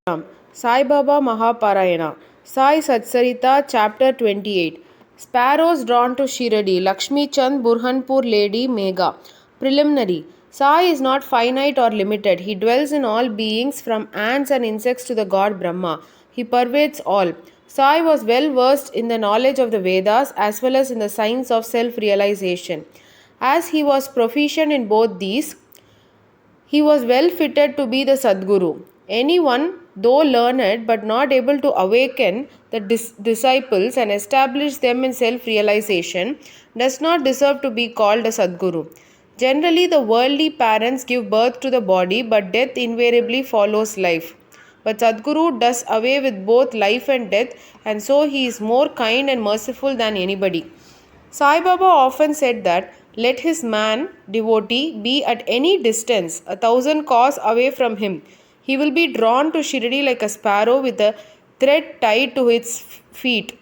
Sai Baba Mahaparayana. Sai Satcharitra, Chapter 28. Sparrows drawn to Shiradi. Lakshmi Chand Burhanpur Lady Megha. Preliminary. Sai is not finite or limited. He dwells in all beings from ants and insects to the god Brahma. He pervades all. Sai was well versed in the knowledge of the Vedas as well as in the science of self realization. As he was proficient in both these, he was well fitted to be the Sadguru. Anyone, though learned but not able to awaken the disciples and establish them in self realization, does not deserve to be called a Sadguru. Generally, the worldly parents give birth to the body, but death invariably follows life. But Sadguru does away with both life and death, and so he is more kind and merciful than anybody. Sai Baba often said that let his man, devotee, be at any distance, 1,000 away from him. He will be drawn to Shirdi like a sparrow with a thread tied to its feet.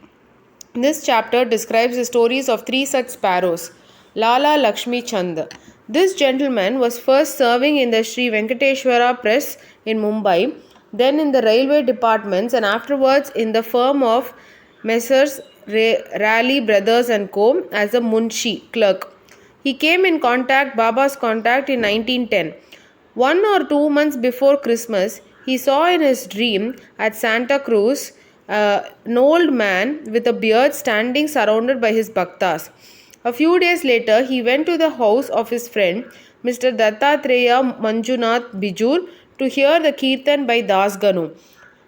This chapter describes the stories of three such sparrows. Lala Lakshmi Chand. This gentleman was first serving in the Sri Venkateshwara Press in Mumbai, then in the railway departments, and afterwards in the firm of Messrs. Raleigh Brothers and Co. as a Munshi clerk. He came in Baba's contact in 1910. 1 or 2 months before Christmas, he saw in his dream at Santa Cruz an old man with a beard standing surrounded by his bhaktas. A few days later, he went to the house of his friend, Mr. Dattatreya Manjunath Bijur, to hear the Kirtan by Das Ganu.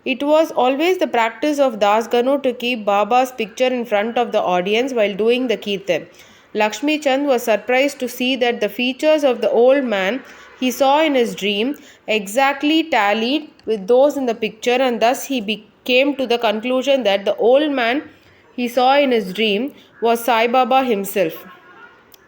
It was always the practice of Das Ganu to keep Baba's picture in front of the audience while doing the Kirtan. Lakshmi Chand was surprised to see that the features of the old man he saw in his dream exactly tallied with those in the picture, and thus he came to the conclusion that the old man he saw in his dream was Sai Baba himself.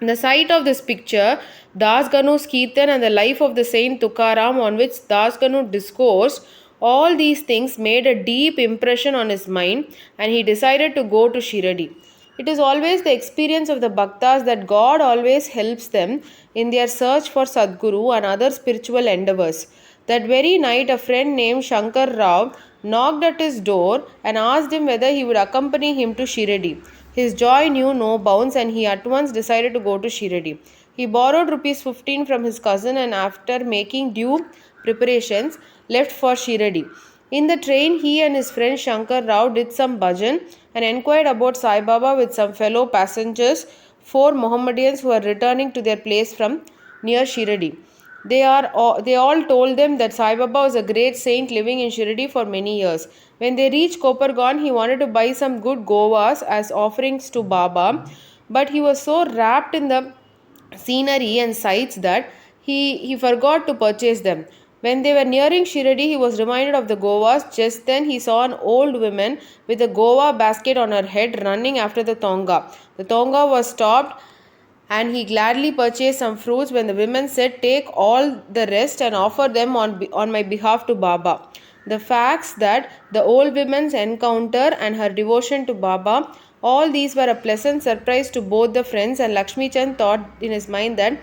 The sight of this picture, Das Ganu's Kirtan and the life of the saint Tukaram on which Das Ganu discoursed, all these things made a deep impression on his mind, and he decided to go to Shiradi. It is always the experience of the Bhaktas that God always helps them in their search for Sadguru and other spiritual endeavors. That very night, a friend named Shankar Rao knocked at his door and asked him whether he would accompany him to Shiradi. His joy knew no bounds, and he at once decided to go to Shiradi. He borrowed rupees 15 from his cousin, and after making due preparations, left for Shiradi. In the train, he and his friend Shankar Rao did some bhajan and inquired about Sai Baba with some fellow passengers, 4 Mohammedans who were returning to their place from near Shiradi. They all told them that Sai Baba was a great saint living in Shiradi for many years. When they reached Kopargaon, he wanted to buy some good govas as offerings to Baba, but he was so wrapped in the scenery and sights that he forgot to purchase them. When they were nearing Shiradi, he was reminded of the govas. Just then he saw an old woman with a gova basket on her head running after the tonga. The tonga was stopped, and he gladly purchased some fruits when the women said, "Take all the rest and offer them on my behalf to Baba." The facts that the old woman's encounter and her devotion to Baba, all these were a pleasant surprise to both the friends, and Lakshmi Chand thought in his mind that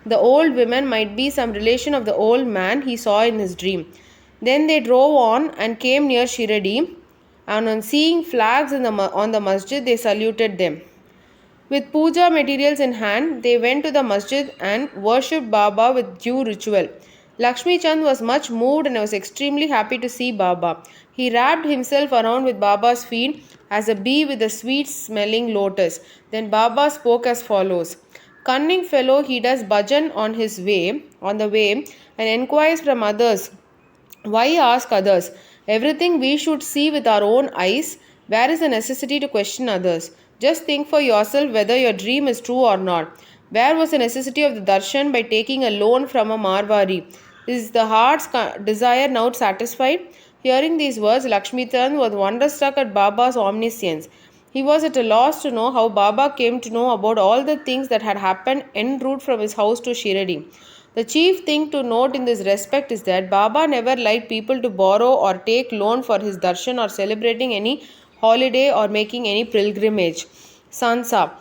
the old woman might be some relation of the old man he saw in his dream. Then they drove on and came near Shiradi, and on seeing flags on the masjid, they saluted them. With puja materials in hand, they went to the masjid and worshipped Baba with due ritual. Lakshmi Chand was much moved and was extremely happy to see Baba. He wrapped himself around with Baba's feet as a bee with a sweet smelling lotus. Then Baba spoke as follows. Cunning fellow, he does bhajan on the way, and inquires from others. Why ask others? Everything we should see with our own eyes. Where is the necessity to question others? Just think for yourself whether your dream is true or not. Where was the necessity of the darshan by taking a loan from a Marwari? Is the heart's desire now satisfied? Hearing these words, Lakshmi Chand was wonderstruck at Baba's omniscience. He was at a loss to know how Baba came to know about all the things that had happened en route from his house to Shiradi. The chief thing to note in this respect is that Baba never liked people to borrow or take loan for his darshan or celebrating any holiday or making any pilgrimage. Sansa.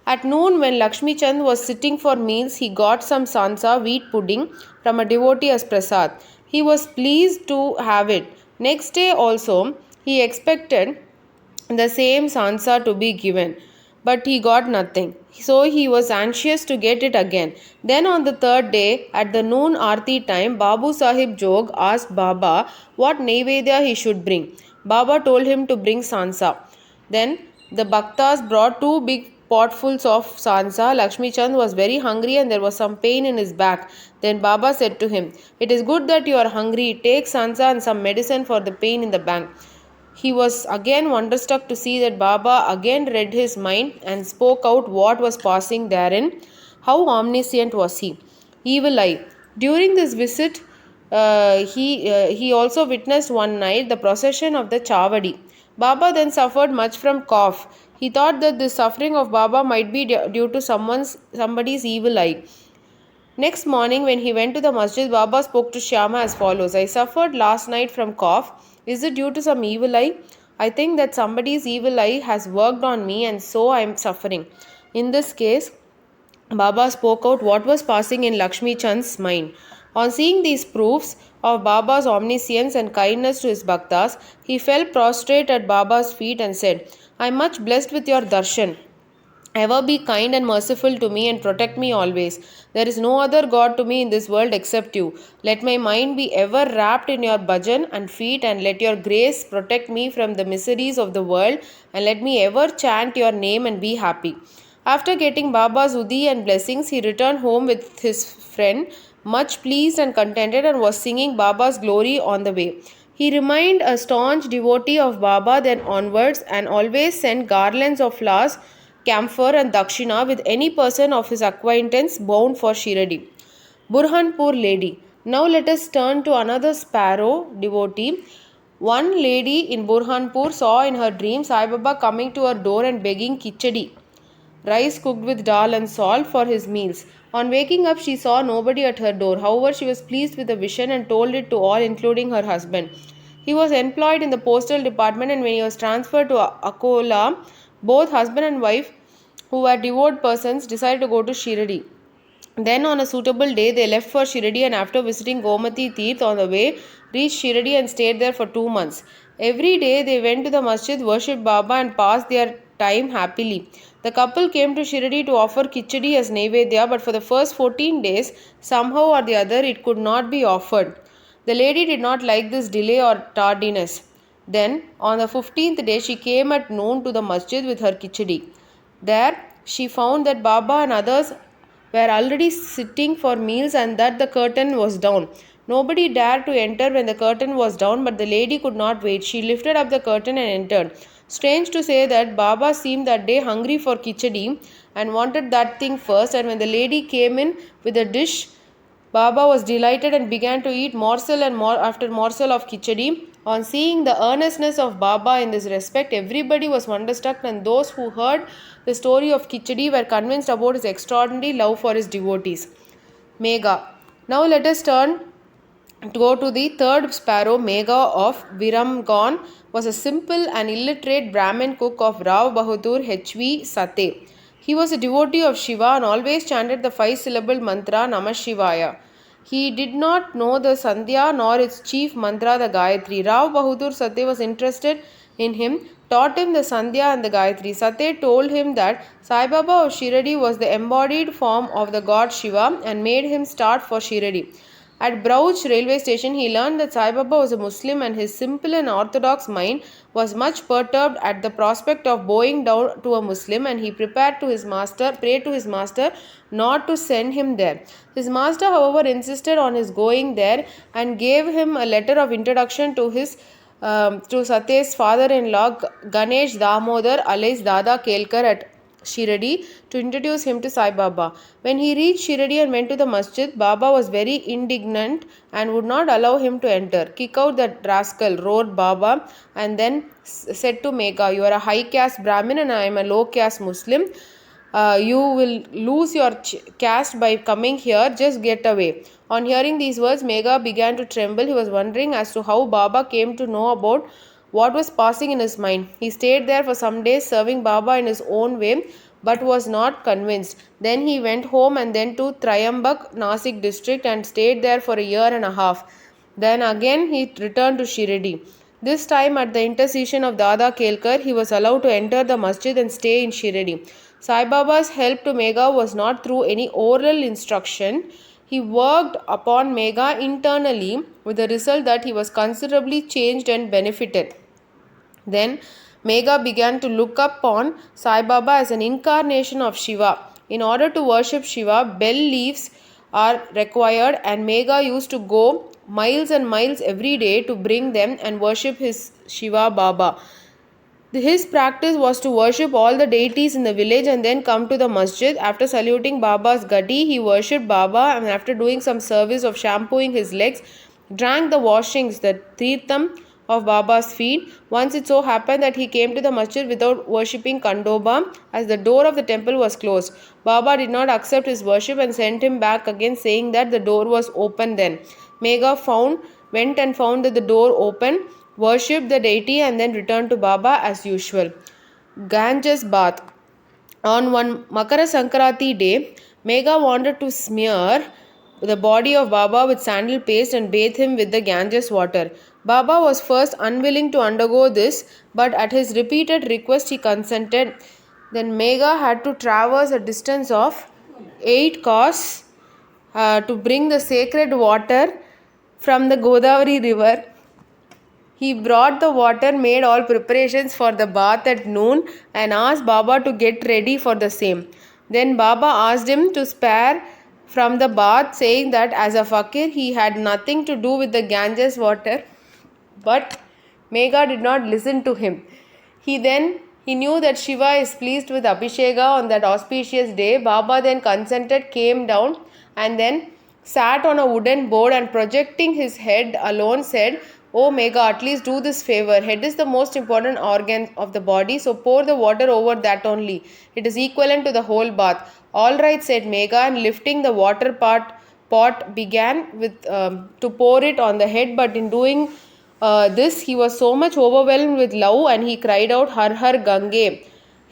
At noon, when Lakshmi Chand was sitting for meals, he got some sansa, wheat pudding, from a devotee as prasad. He was pleased to have it, Next day also, he expected the same sansa to be given, but he got nothing. So he was anxious to get it again. Then on the third day, at the noon arti time, Babu Sahib Jog asked Baba what Naivedya he should bring. Baba told him to bring sansa. Then the Bhaktas brought two big potfuls of sansa. Lakshmi Chand was very hungry and there was some pain in his back. Then Baba said to him, "It is good that you are hungry. Take sansa and some medicine for the pain in the back." He was again wonderstruck to see that Baba again read his mind and spoke out what was passing therein. How omniscient was he! Evil eye. During this visit, he also witnessed one night the procession of the Chavadi. Baba then suffered much from cough. He thought that the suffering of Baba might be due to somebody's evil eye. Next morning, when he went to the masjid, Baba spoke to Shyama as follows: "I suffered last night from cough. Is it due to some evil eye? I think that somebody's evil eye has worked on me and so I am suffering." In this case, Baba spoke out what was passing in Lakshmi Chand's mind. On seeing these proofs of Baba's omniscience and kindness to his bhaktas, he fell prostrate at Baba's feet and said, "I am much blessed with your darshan. Ever be kind and merciful to me and protect me always. There is no other God to me in this world except you. Let my mind be ever wrapped in your bhajan and feet, and let your grace protect me from the miseries of the world, and let me ever chant your name and be happy." After getting Baba's udi and blessings, he returned home with his friend, much pleased and contented, and was singing Baba's glory on the way. He remained a staunch devotee of Baba then onwards, and always sent garlands of flowers, camphor and dakshina with any person of his acquaintance bound for Shiradi. Burhanpur lady. Now let us turn to another sparrow devotee. One lady in Burhanpur saw in her dream Sai Baba coming to her door and begging kichadi, rice cooked with dal and salt, for his meals. On waking up, she saw nobody at her door. However, she was pleased with the vision and told it to all, including her husband. He was employed in the postal department, and when he was transferred to Akola, both husband and wife, who were devout persons, decided to go to Shiradi. Then, on a suitable day, they left for Shiradi, and after visiting Gomati Tirth on the way, reached Shiradi and stayed there for 2 months. Every day, they went to the masjid, worshipped Baba, and passed their time happily. The couple came to Shiradi to offer khichdi as Naivedya, but for the first 14 days, somehow or the other, it could not be offered. The lady did not like this delay or tardiness. Then, on the 15th day, she came at noon to the masjid with her khichdi. There, she found that Baba and others were already sitting for meals and that the curtain was down. Nobody dared to enter when the curtain was down, but the lady could not wait. She lifted up the curtain and entered. Strange to say that Baba seemed that day hungry for khichdi and wanted that thing first, and when the lady came in with a dish, Baba was delighted and began to eat morsel and more after morsel of khichdi. On seeing the earnestness of Baba in this respect, everybody was wonderstruck, and those who heard the story of khichdi were convinced about his extraordinary love for his devotees. Megha. Now let us turn to go to the third sparrow. Megha of Viramgon was a simple and illiterate Brahmin cook of Rao Bahadur H.V. Sate. He was a devotee of Shiva and always chanted the 5-syllable mantra Namah Shivaya. He did not know the Sandhya nor its chief mantra, the Gayatri. Rao Bahadur Sate was interested in him, taught him the Sandhya and the Gayatri. Sate told him that Sai Baba of Shiradi was the embodied form of the god Shiva and made him start for Shiradi. At Brouch railway station, he learned that Sai Baba was a Muslim, and his simple and orthodox mind was much perturbed at the prospect of bowing down to a Muslim, and he prayed to his master not to send him there. His master, however, insisted on his going there and gave him a letter of introduction to Sate's father-in-law Ganesh Damodar alias Dada Kelkar at Shiradi to introduce him to Sai Baba. When he reached Shiradi and went to the masjid, Baba was very indignant and would not allow him to enter. "Kick out that rascal," roared Baba, and then said to Megha, "You are a high caste Brahmin and I am a low caste Muslim. You will lose your caste by coming here. Just get away." On hearing these words, Megha began to tremble. He was wondering as to how Baba came to know about what was passing in his mind. He stayed there for some days, serving Baba in his own way, but was not convinced. Then he went home and then to Trayambak, Nasik district, and stayed there for a year and a half. Then again he returned to Shirdi. This time, at the intercession of Dada Kelkar, he was allowed to enter the masjid and stay in Shirdi. Sai Baba's help to Megha was not through any oral instruction. He worked upon Megha internally with the result that he was considerably changed and benefited. Then Megha began to look upon Sai Baba as an incarnation of Shiva. In order to worship Shiva, bell leaves are required, and Megha used to go miles and miles every day to bring them and worship his Shiva Baba. His practice was to worship all the deities in the village and then come to the masjid. After saluting Baba's gadi, he worshipped Baba, and after doing some service of shampooing his legs, drank the washings, the tirtham of Baba's feet. Once it so happened that he came to the masjid without worshipping Kandoba, as the door of the temple was closed. Baba did not accept his worship and sent him back again, saying that the door was open then. Megha went and found that the door open, worshipped the deity, and then returned to Baba as usual. Ganges bath. On one Makara Sankranti day, Megha wanted to smear the body of Baba with sandal paste and bathe him with the Ganges water. Baba was first unwilling to undergo this, but at his repeated request he consented. Then Megha had to traverse a distance of 8 kos to bring the sacred water from the Godavari river. He brought the water, made all preparations for the bath at noon, and asked Baba to get ready for the same. Then Baba asked him to spare from the bath, saying that as a fakir he had nothing to do with the Ganges water. But Megha did not listen to him. He knew that Shiva is pleased with Abhisheka on that auspicious day. Baba then consented, came down, and then sat on a wooden board, and projecting his head alone said, "Oh Megha, at least do this favor. Head is the most important organ of the body, so pour the water over that only. It is equivalent to the whole bath." "All right," said Megha, and lifting the water pot began to pour it on the head. But in doing this, he was so much overwhelmed with love, and he cried out, "Har Har Gange,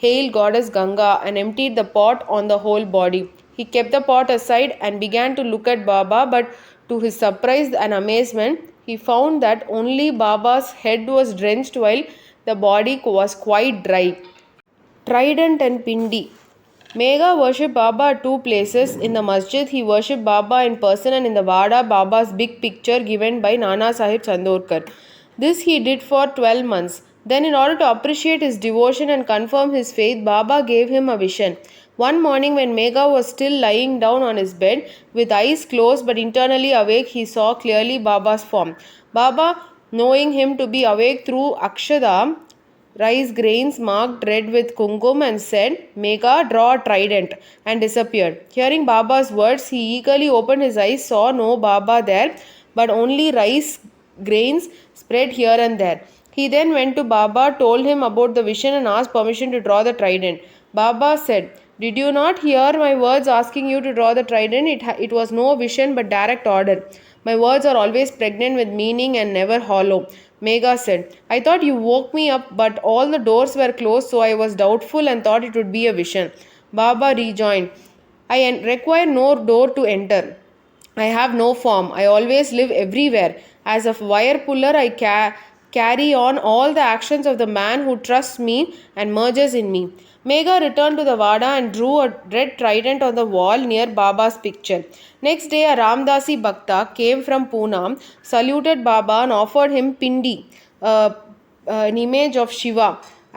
hail goddess Ganga," and emptied the pot on the whole body. He kept the pot aside and began to look at Baba, but to his surprise and amazement, he found that only Baba's head was drenched while the body was quite dry. Trident and Pindi. Megha worshipped Baba at 2 places. In the masjid, he worshipped Baba in person, and in the Vada, Baba's big picture given by Nana Sahib Chandorkar. This he did for 12 months. Then, in order to appreciate his devotion and confirm his faith, Baba gave him a vision. One morning, when Megha was still lying down on his bed, with eyes closed but internally awake, he saw clearly Baba's form. Baba, knowing him to be awake through Akshada, rice grains marked red with kumkum, and said, "Megha, draw a trident," and disappeared. Hearing Baba's words, he eagerly opened his eyes, saw no Baba there, but only rice grains spread here and there. He then went to Baba, told him about the vision, and asked permission to draw the trident. Baba said, "Did you not hear my words asking you to draw the trident? It was no vision but direct order. My words are always pregnant with meaning and never hollow." Megha said, "I thought you woke me up, but all the doors were closed, so I was doubtful and thought it would be a vision." Baba rejoined, "I require no door to enter. I have no form. I always live everywhere. As a wire puller, I carry on all the actions of the man who trusts me and merges in me." Megha returned to the Vada and drew a red trident on the wall near Baba's picture. Next day, a Ramdasi Bhakta came from Pune, saluted Baba, and offered him Pindi, an image of Shiva.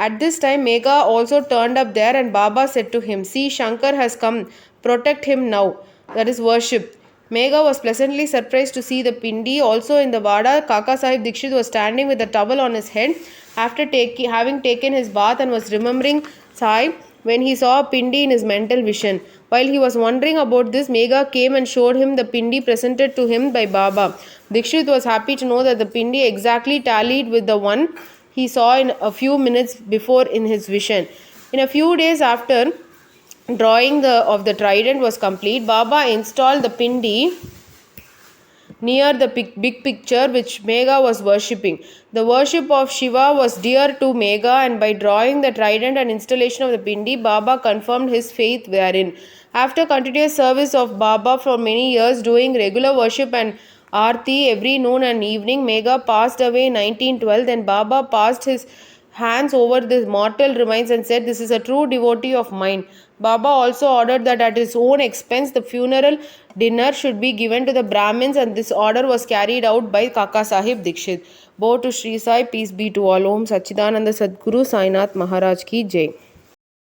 At this time, Megha also turned up there, and Baba said to him, "See, Shankar has come. Protect him now." That is worship. Megha was pleasantly surprised to see the Pindi. Also in the Vada, Kaka Sahib Dikshit was standing with a towel on his head after having taken his bath, and was remembering Sai when he saw a Pindi in his mental vision. While he was wondering about this, Megha came and showed him the Pindi presented to him by Baba. Dikshit was happy to know that the Pindi exactly tallied with the one he saw in a few minutes before in his vision. In a few days after drawing of the trident was complete, Baba installed the Pindi near the big picture which Megha was worshipping. The worship of Shiva was dear to Megha, and by drawing the trident and installation of the Pindi, Baba confirmed his faith therein. After continuous service of Baba for many years, doing regular worship and Aarti every noon and evening. Megha passed away in 1912. Then Baba passed his hands over the mortal remains and said, "This is a true devotee of mine." Baba also ordered that at his own expense the funeral dinner should be given to the Brahmins, and this order was carried out by Kaka Sahib Dikshit. Bo to Sri Sai, peace be to all. Om Sachidananda Sadguru Sainath Maharaj ki Jai.